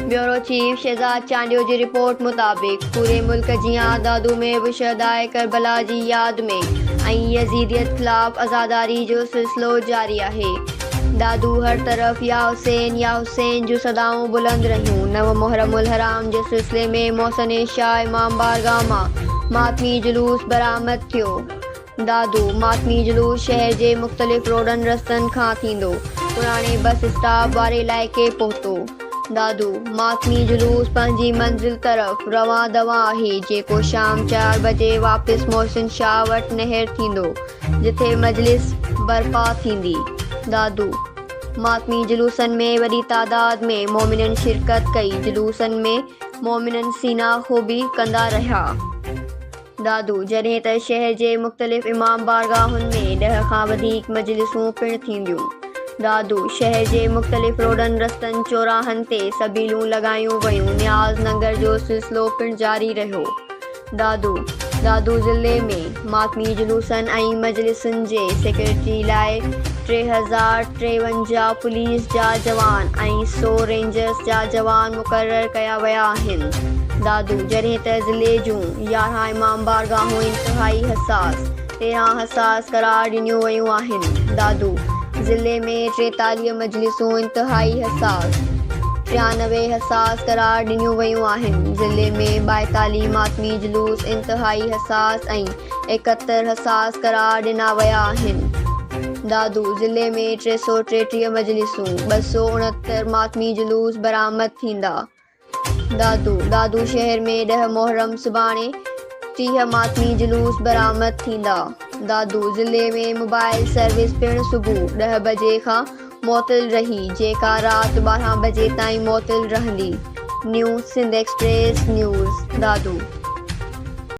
Bureau chief Shahzad Chandio जी report मुताबिक पूरे मुल्क जियां दादू में बि शहदाए करबला जी याद में यजीदियत खिलाफ आज़ादारी जो सिलसिलो जारी है। दादू हर तरफ या हुसैन जो सदाऊं बुलंद रहियूं। नव मुहर्रमुल हराम जे सिलसिले में मोहसिन शाह इमाम बारगाह मां मातमी जुलूस बरामद थियो। दादू मातमी जुलूस शहर जे मुख्तलिफ रोडन रस्तनि खां थींदो पुराने बस स्टॉप वारे इलाइक़े पहुतो। दादू मातमी जुलूस पंहिंजी मंज़िल तरफ़ रवां दवा है जेको शाम 4 बजे वापस मोहसिन शाह वटि नहर थींदो जिथे मजलिस बर्पा थींदी। दादू मातमी जुलूसन में वॾी तादाद में मोमिनन शिरकत कई। जुलूसन में मोमिनन सीना खूबी कंदा रहा। दादू जॾहिं त शहर जे मुख्तलिफ इमाम बारगाहुनि में 10 खां वधीक मजलिसूं पिण थींदियूं। दादू शहर जे मुख्तलिफ रोडन रस्तनि चौराहनि ते सबीलूं लॻायूं वयूं। न्याज़ नगर जो सिलसिलो पिण जारी रहियो। दादू ज़िले में मातमी जुलूसनि ऐं मजलिसुनि जे सेक्रेटरी लाइ 3053 पुलिस जा जवान ऐं 100 रेंजर्स जा जवान मुक़रर कया विया आहिनि। दादू जॾहिं त ज़िले जूं 11 इमाम बारगाहूं इंतहाई हसास 13 हसास करार ॾिनियूं वयूं आहिनि। दादू ज़िले में 43 मजलिसूं इंतहाई हसास 93 हसास करार ॾिनियूं वयूं आहिनि। ज़िले में 42 मातमी जुलूस इंतहाई हसास ऐं 71 हसास करार ॾिना विया आहिनि। दादू ज़िले में 333 मजलिसूं 269 मातमी जुलूस बरामद थींदा। दादू शहर में 10 मुहर्रम सुभाणे 30 मातमी जुलूस बरामद थींदा। दादू ज़िले में मोबाइल सर्विस पिण सुबुह 10 बजे खां मुअत्तल रही जेका राति 12 बजे ताईं मुअत्तल रहंदी। न्यूज़ सिंध एक्सप्रेस न्यूज़ दादू।